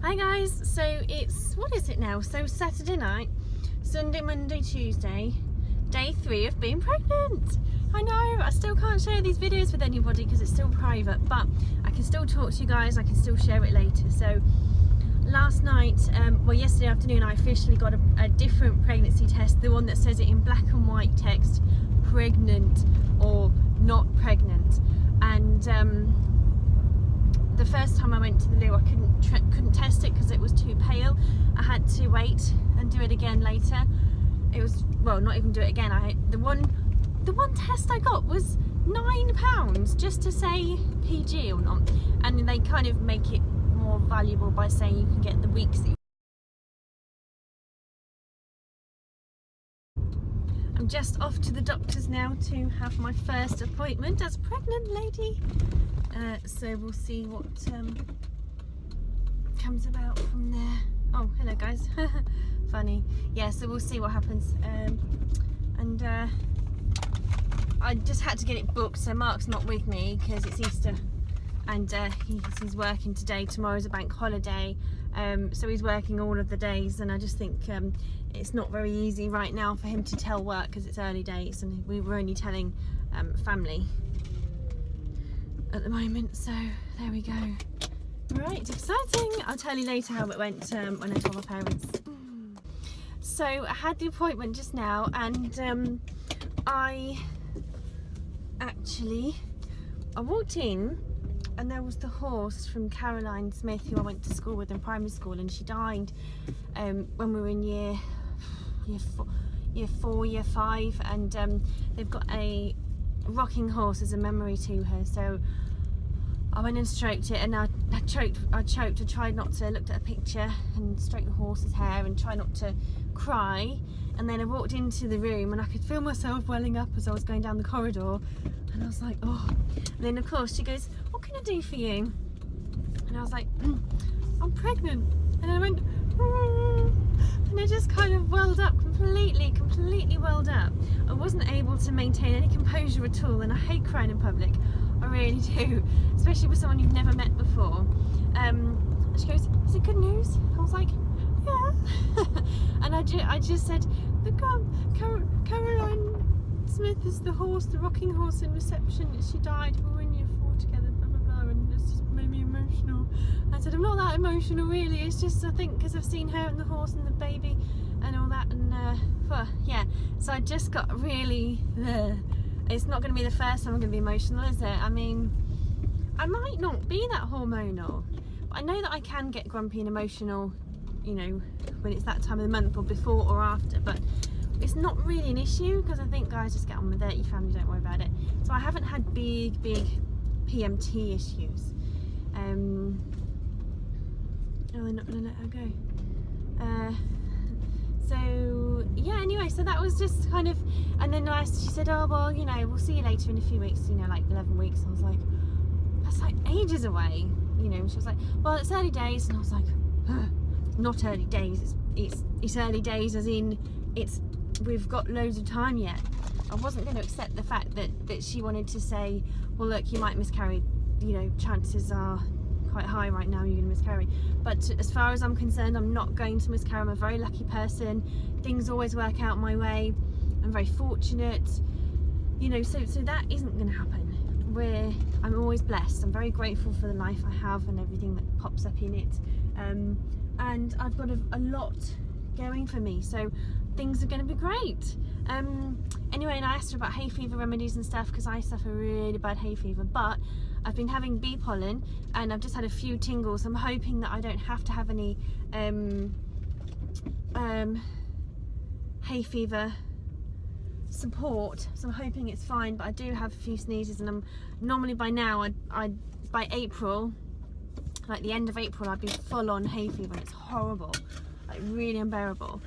Hi guys, so it's, what is it now? So Saturday night, Sunday, Monday, Tuesday, day 3 of being pregnant. I know, I still can't share these videos with anybody because it's still private, but I can still talk to you guys, I can still share it later. So last night, well yesterday afternoon, I officially got a different pregnancy test, the one that says it in black and white text, pregnant or not pregnant. And the first time I went to the loo, I couldn't test it because it was too pale. I had to wait and do it again later. It was, well, not even do it again. The one test I got was £9 just to say PG or not, and they kind of make it more valuable by saying you can get the weeks that you. I'm just off to the doctor's now to have my first appointment as a pregnant lady. So we'll see what comes about from there. Oh, hello guys. Funny. Yeah, so we'll see what happens. And I just had to get it booked, so Mark's not with me because it's Easter. And he's working today. Tomorrow's a bank holiday. So he's working all of the days, and I just think it's not very easy right now for him to tell work because it's early days and we were only telling family at the moment. So there we go. Right, exciting. I'll tell you later how it went when I told my parents. So I had the appointment just now, and I walked in and there was the horse from Caroline Smith, who I went to school with in primary school, and she died when we were in year 4, year 5, and they've got a rocking horse as a memory to her. So I went and stroked it, and I choked. I tried not to, looked at a picture and stroked the horse's hair and tried not to cry. And then I walked into the room and I could feel myself welling up as I was going down the corridor, and I was like, oh. And then of course she goes, what can I do for you? And I was like, I'm pregnant. And I went, and I just kind of welled up, completely welled up. I wasn't able to maintain any composure at all, and I hate crying in public. I really do, especially with someone you've never met before. And she goes, is it good news? I was like, yeah. And I just said, look, Caroline Smith is the horse, the rocking horse in reception. She died. We were in year 4 together, blah blah blah, and it's just made me emotional. I said, I'm not that emotional really. It's just, I think, because I've seen her and the horse and the baby and all that, and yeah. So I just got really. It's not going to be the first time I'm going to be emotional, is it? I mean, I might not be that hormonal, but I know that I can get grumpy and emotional, you know, when it's that time of the month or before or after, but it's not really an issue because I think guys just get on with it. Your family, don't worry about it. So I haven't had big PMT issues. Oh, they're not going to let her go. So yeah, anyway, so that was just kind of, and then she said, oh well, you know, we'll see you later in a few weeks, you know, like 11 weeks. I was like, that's like ages away, you know. And she was like, well, it's early days, and I was like, not early days, it's early days as in we've got loads of time yet. I wasn't going to accept the fact that she wanted to say, well look, you might miscarry, you know, chances are quite high right now you're going to miscarry. But as far as I'm concerned, I'm not going to miscarry. I'm a very lucky person. Things always work out my way. I'm very fortunate, you know, so that isn't going to happen. I'm always blessed. I'm very grateful for the life I have and everything that pops up in it, and I've got a lot going for me, so things are going to be great. Anyway, and I asked her about hay fever remedies and stuff because I suffer really bad hay fever, but I've been having bee pollen and I've just had a few tingles. I'm hoping that I don't have to have any hay fever support, so I'm hoping it's fine, but I do have a few sneezes, and I'm normally by now by April, like the end of April, I'd be full on hay fever, and it's horrible, like really unbearable.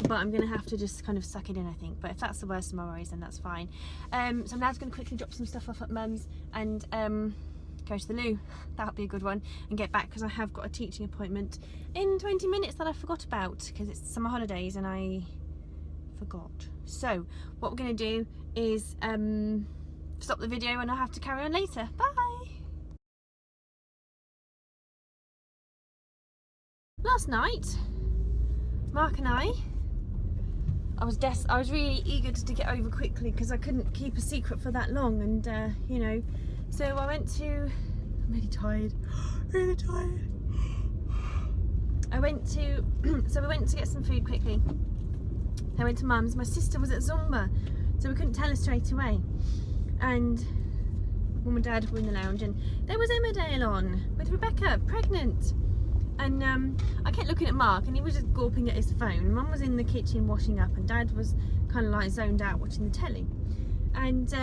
But I'm gonna have to just kind of suck it in, I think. But if that's the worst of my worries, then that's fine. So I'm now just gonna quickly drop some stuff off at Mum's and go to the loo. That'll be a good one, and get back because I have got a teaching appointment in 20 minutes that I forgot about because it's summer holidays and I forgot. So what we're gonna do is stop the video and I'll have to carry on later. Bye. last night, Mark and I was really eager to get over quickly because I couldn't keep a secret for that long, and you know, so I went to, I'm really tired, really tired. I went to, so we went to get some food quickly. I went to Mum's. My sister was at Zumba, so we couldn't tell her straight away. And Mum and Dad were in the lounge, and there was Emmerdale on with Rebecca, pregnant. And I kept looking at Mark, and he was just gawping at his phone. Mum was in the kitchen washing up, and Dad was kind of like zoned out watching the telly. And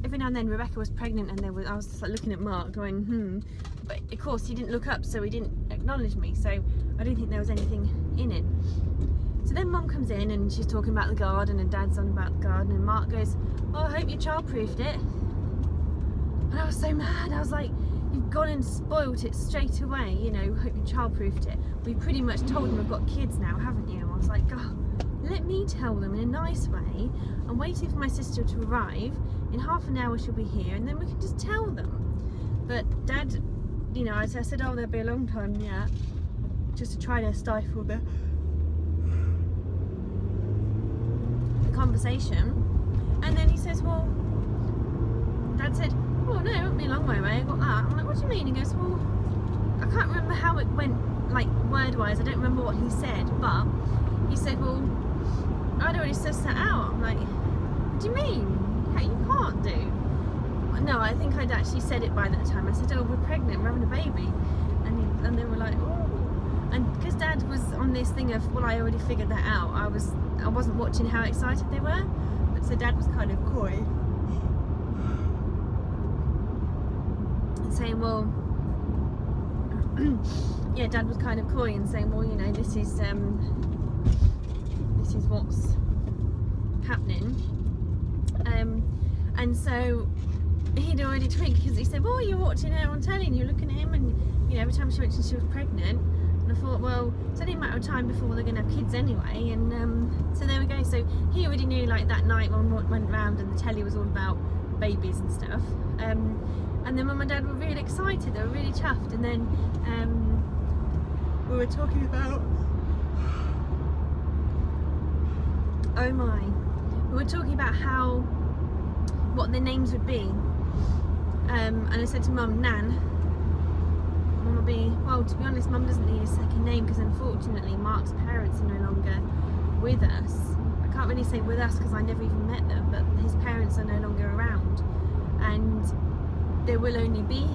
every now and then Rebecca was pregnant, and I was just like looking at Mark going, But of course he didn't look up, so he didn't acknowledge me. So I didn't think there was anything in it. So then Mum comes in, and she's talking about the garden, and Dad's on about the garden, and Mark goes, "Oh, I hope you childproofed it." And I was so mad. I was like, "You've gone and spoilt it straight away, you know, hope you childproofed it. We pretty much told them we've got kids now, haven't you?" And I was like, "God, let me tell them in a nice way. I'm waiting for my sister to arrive. In half an hour she'll be here, and then we can just tell them." But Dad, you know, I said, "Oh, there'll be a long time yet," just to try to stifle the conversation. And then he says, "Well," Dad said, "Oh no, it won't be a long way away, I got that." I'm like, "What do you mean?" He goes, "Well, I can't remember how it went, like word wise, I don't remember what he said, but he said, well, I'd already sussed that out." I'm like, "What do you mean? Hey, you can't do?" Well, no, I think I'd actually said it by that time. I said, "Oh, we're pregnant, we're having a baby." And they were like, "Oh." And because Dad was on this thing of, well, I already figured that out, I wasn't watching how excited they were, but so Dad was kind of coy and saying, well, yeah, Dad was kind of coy and saying, well, you know, this is what's happening, and so he'd already twinked because he said, "Well, you're watching her on telly and you're looking at him, and you know, every time she mentioned she was pregnant." And I thought, well, it's only a matter of time before they're going to have kids anyway, and so there we go. So he already knew, like that night when we went round and the telly was all about babies and stuff, and then Mum and Dad were really excited, they were really chuffed. And then we were talking about, oh my, we were talking about what their names would be, and I said to Mum, Nan. Mum will be, well, to be honest, Mum doesn't need a second name because unfortunately Mark's parents are no longer with us. I can't really say with us because I never even met them, but his parents are no longer around, and there will only be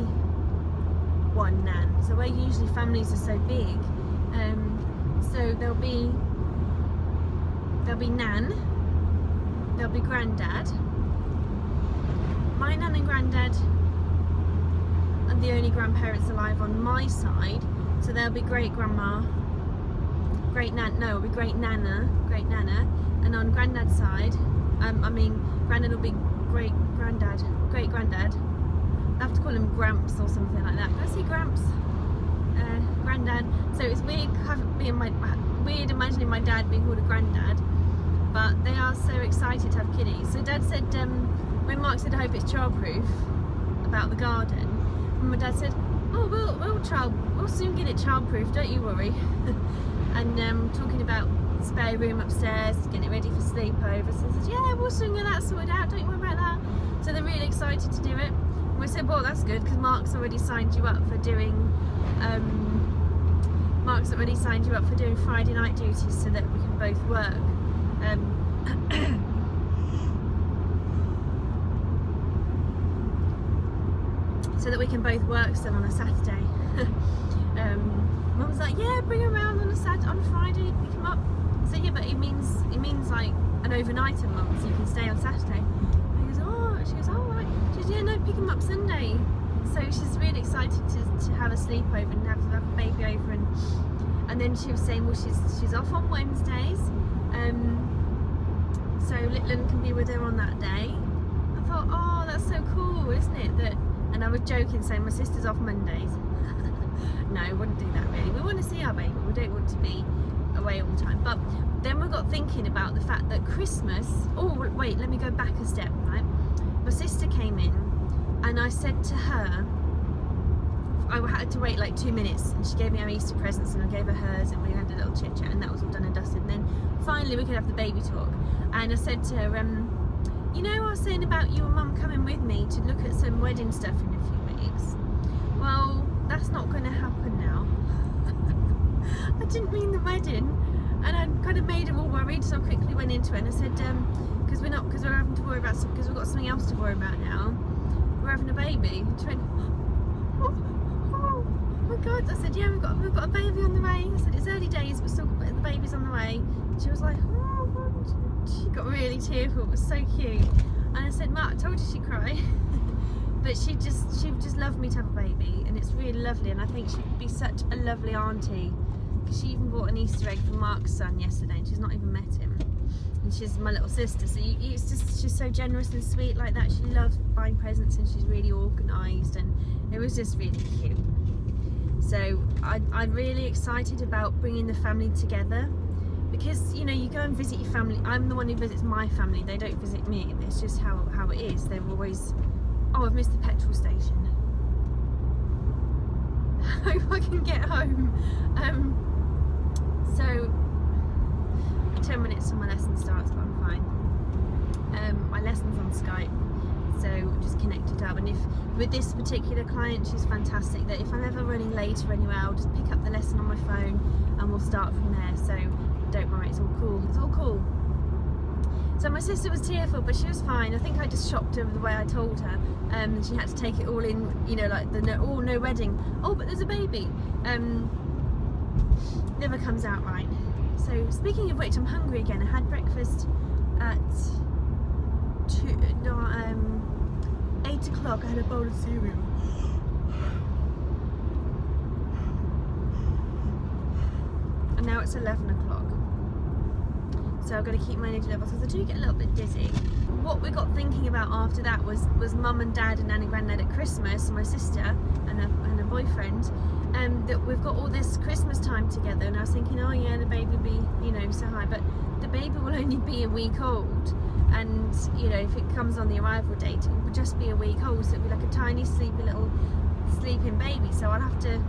one Nan. So where usually families are so big, so there'll be Nan, there'll be Granddad, my Nan and Granddad are the only grandparents alive on my side, so there'll be great grandma, great nana, and on Granddad's side, Granddad will be great granddad. I have to call him Gramps or something like that. Can I say Gramps? Granddad. So it's weird imagining my dad being called a granddad, but they are so excited to have kiddies. So Dad said, when Mark said, "I hope it's childproof," about the garden, and my dad said, "Oh, we'll soon get it childproof, don't you worry." And talking about spare room upstairs, getting it ready for sleepover. So I said, "Yeah, we'll soon get that sorted out, don't you worry about that." So they're really excited to do it. And we said, "Well, that's good because Mark's already signed you up for doing Friday night duties so that we can both work." So that we can both work still on a Saturday. Mum was like, "Yeah, bring him around on a Friday, pick him up." So yeah, but it means like an overnighter, Mum, so you can stay on Saturday. She goes, "Oh right." She goes, "Yeah, no, pick him up Sunday." So she's really excited to have a sleepover and have a baby over, and then she was saying, well, she's off on Wednesdays, so Litland can be with her on that day. I thought, oh, that's so cool, isn't it? And I was joking saying my sister's off Mondays. No, we wouldn't do that really. We want to see our baby. We don't want to be away all the time. But then we got thinking about the fact that Christmas. Oh wait, let me go back a step. Right, my sister came in, and I said to her, I had to wait like 2 minutes, and she gave me our Easter presents, and I gave her hers, and we had a little chit chat, and that was all done and dusted. And then finally we could have the baby talk, and I said to her, you know, I was saying about you and Mum coming with me to look at some wedding stuff in a few weeks. Well, that's not going to happen now. I didn't mean the wedding, and I kind of made her all worried, so I quickly went into it and I said, because we're having to worry about something, because we've got something else to worry about now. We're having a baby. And she went, oh my God. I said, yeah, we've got a baby on the way. I said, it's early days, but still the baby's on the way. And she was like, oh God. She got really tearful. It was so cute. And I said, Mark, I told you she'd cry. But she would just love me to have a baby, and it's really lovely, and I think she'd be such a lovely auntie, because she even bought an Easter egg for Mark's son yesterday, and she's not even met him, and she's my little sister, so it's just, she's so generous and sweet like that. She loves buying presents, and she's really organised, and it was just really cute. So I'm really excited about bringing the family together, because, you know, you go and visit your family. I'm the one who visits my family, they don't visit me. It's just how it is. They're always, oh, I've missed the petrol station. I hope I can get home. So 10 minutes till my lesson starts, but I'm fine. My lesson's on Skype, so just connected up. And if with this particular client, she's fantastic, that if I'm ever running late or anywhere, I'll just pick up the lesson on my phone and we'll start from there. So don't worry, it's all cool. It's all cool. So my sister was tearful, but she was fine. I think I just shocked her with the way I told her. She had to take it all in, you know, like the no wedding. Oh, but there's a baby. Never comes out right. So speaking of which, I'm hungry again. I had breakfast at 8 o'clock. I had a bowl of cereal. And now it's 11 o'clock. So I've got to keep my energy levels, because I do get a little bit dizzy. What we got thinking about after that was Mum and Dad and Nan and Granddad at Christmas, my sister and her boyfriend, that we've got all this Christmas time together. And I was thinking, oh yeah, the baby will be, you know, so high, but the baby will only be a week old, and you know, if it comes on the arrival date, it will just be a week old, so it'll be like a tiny sleeping baby. So I'll have to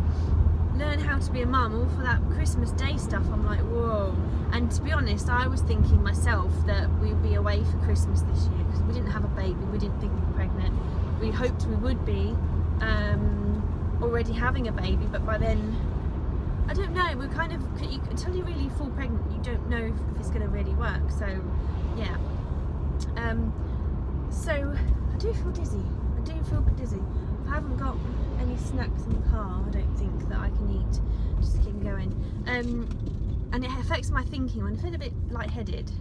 learn how to be a mum. All for that Christmas Day stuff, I'm like, whoa. And to be honest, I was thinking myself that we'd be away for Christmas this year, because we didn't have a baby, we didn't think we were pregnant. We hoped we would be already having a baby, but by then, I don't know, we're kind of, until you really fall pregnant, you don't know if it's going to really work. So yeah, so I do feel dizzy. I haven't got any snacks in the car, I don't think, that I can eat. Just keep going. And it affects my thinking. When I feel a bit lightheaded,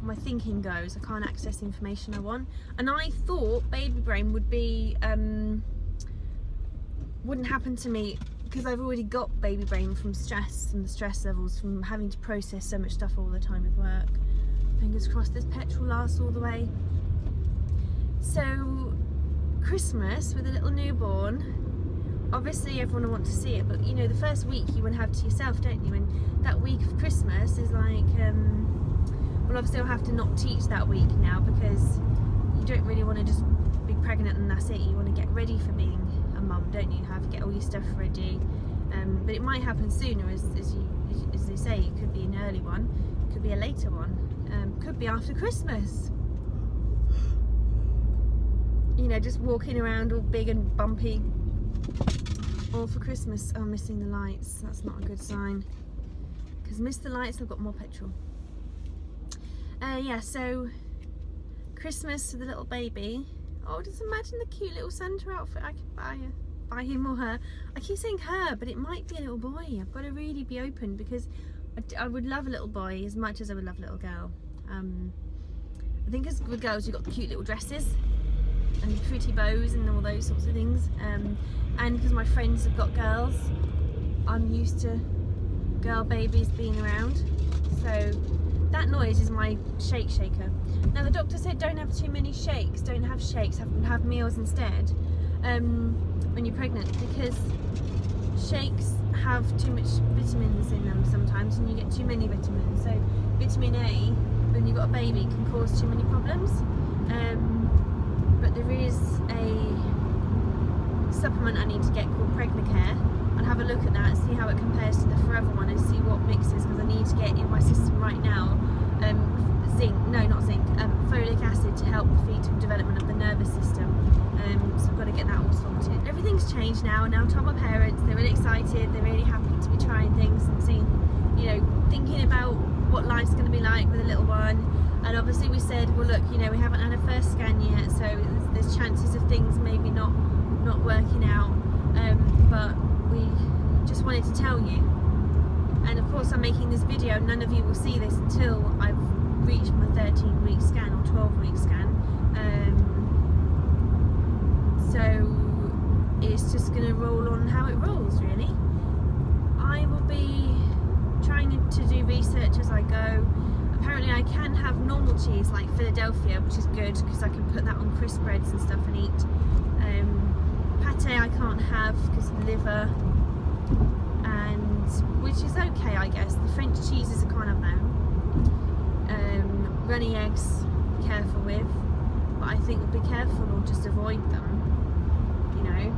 my thinking goes. I can't access the information I want. And I thought baby brain would be, wouldn't happen to me, because I've already got baby brain from stress and the stress levels from having to process so much stuff all the time with work. Fingers crossed this petrol lasts all the way. So Christmas with a little newborn, obviously everyone will want to see it, but you know, the first week you want to have to yourself, don't you? And that week of Christmas is like, well, obviously I'll have to not teach that week now, because you don't really want to just be pregnant and that's it. You want to get ready for being a mum, don't you? Have to get all your stuff ready. But it might happen sooner, as they say. It could be an early one, could be a later one, could be after Christmas. You know, just walking around all big and bumpy, all for Christmas. Oh, missing the lights, that's not a good sign, because miss the lights, I've got more petrol. Yeah, so Christmas for the little baby. Oh, just imagine the cute little Santa outfit I could buy him or her. I keep saying her, but it might be a little boy. I've got to really be open, because I would love a little boy as much as I would love a little girl. I think as with girls, you've got the cute little dresses and pretty bows and all those sorts of things. And because my friends have got girls, I'm used to girl babies being around. So that noise is my shake shaker. Now the doctor said don't have too many shakes, don't have shakes, have meals instead when you're pregnant, because shakes have too much vitamins in them sometimes, and you get too many vitamins. So vitamin A, when you've got a baby, can cause too many problems. But there is a supplement I need to get called Pregnacare. I'll have a look at that and see how it compares to the Forever one and see what mixes, because I need to get in my system right now folic acid to help the fetal development of the nervous system. So I've got to get that all sorted. Everything's changed now. Now I've told my parents, they're really excited, they're really happy to be trying things and seeing, you know, thinking about what life's going to be like with a little one. And obviously we said, well look, you know, we haven't had a first scan yet, so there's chances of things maybe not working out, but we just wanted to tell you. And of course I'm making this video, none of you will see this until I've reached my 13-week scan or 12-week scan, so it's just going to roll on how it rolls really. I will be trying to do research as I go. Apparently I can have normal cheese like Philadelphia, which is good because I can put that on crisp breads and stuff and eat. Pate I can't have because of the liver, and which is okay I guess. The French cheeses are kind of known. Runny eggs, be careful with, but I think we'll be careful or just avoid them, you know.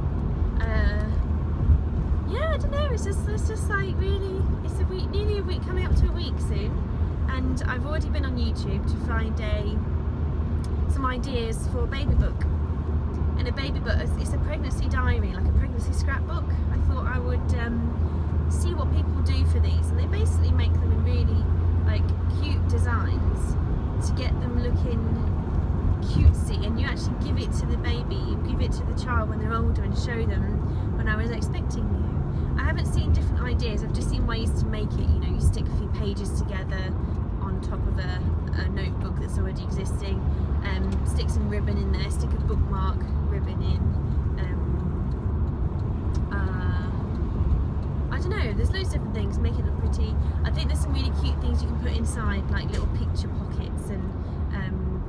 Yeah, I don't know, it's just like really, it's a week, nearly a week, coming up to a week soon, and I've already been on YouTube to find some ideas for a baby book. And a baby book, it's a pregnancy diary, like a pregnancy scrapbook. I thought I would see what people do for these, and they basically make them in really like cute designs to get them looking cutesy, and you actually give it to the baby, you give it to the child when they're older and show them when I was expecting you. I haven't seen different ideas, I've just seen ways to make it, you know, you stick a few pages together on top of a notebook that's already existing, stick some ribbon in there, stick a bookmark ribbon in, I don't know, there's loads of different things, make it look pretty. I think there's some really cute things you can put inside, like little picture pockets and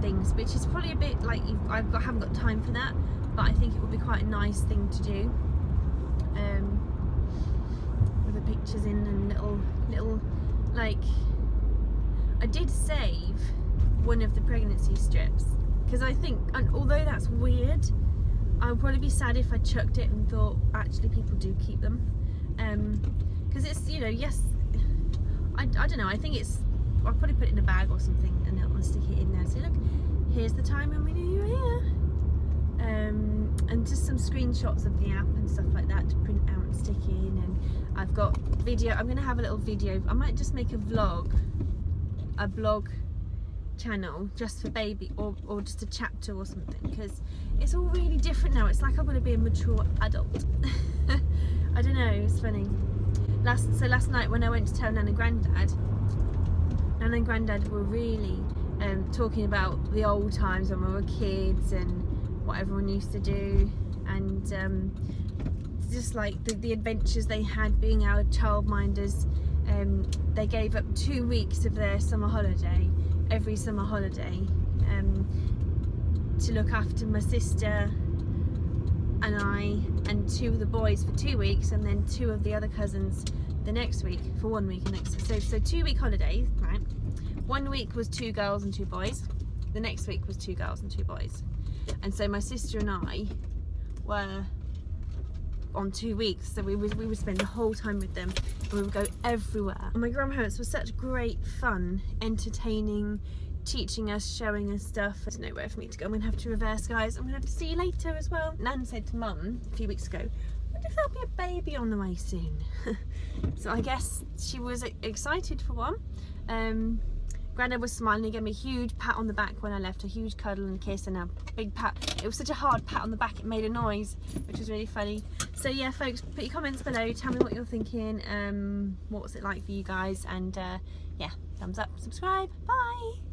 things, which is probably a bit like, I haven't got time for that, but I think it would be quite a nice thing to do, with the pictures in and little like, I did save one of the pregnancy strips, because I think, and although that's weird, I would probably be sad if I chucked it and thought actually people do keep them, because it's, you know, yes, I don't know, I think it's, I'll probably put it in a bag or something and I'll stick it in there and say, look, here's the time when we knew you were here, and just some screenshots of the app and stuff like that to print out and stick in. And I've got video, I'm going to have a little video, I might just make a blog channel just for baby, or just a chapter or something, because it's all really different now. It's like I'm going to be a mature adult. I don't know, it's funny. Last night when I went to tell Nan and Grandad were really talking about the old times when we were kids and what everyone used to do, and just like the adventures they had being our childminders. They gave up 2 weeks of their summer holiday, every summer holiday, to look after my sister and I and 2 of the boys for 2 weeks, and then 2 of the other cousins the next week for 1 week. And next, so 2 week holidays, right? 1 week was 2 girls and 2 boys. The next week was 2 girls and 2 boys. And so my sister and I were on 2 weeks, so we would spend the whole time with them, and we would go everywhere. And my grandparents were such great fun, entertaining, teaching us, showing us stuff. There's nowhere for me to go. I'm gonna have to reverse, guys. I'm gonna have to see you later as well. Nan said to Mum a few weeks ago, I wonder if there'll be a baby on the way soon. So I guess she was excited for one. Grandad was smiling, he gave me a huge pat on the back when I left, a huge cuddle and kiss and a big pat. It was such a hard pat on the back, it made a noise, which was really funny. So yeah, folks, put your comments below, tell me what you're thinking, what was it like for you guys, and yeah, thumbs up, subscribe, bye!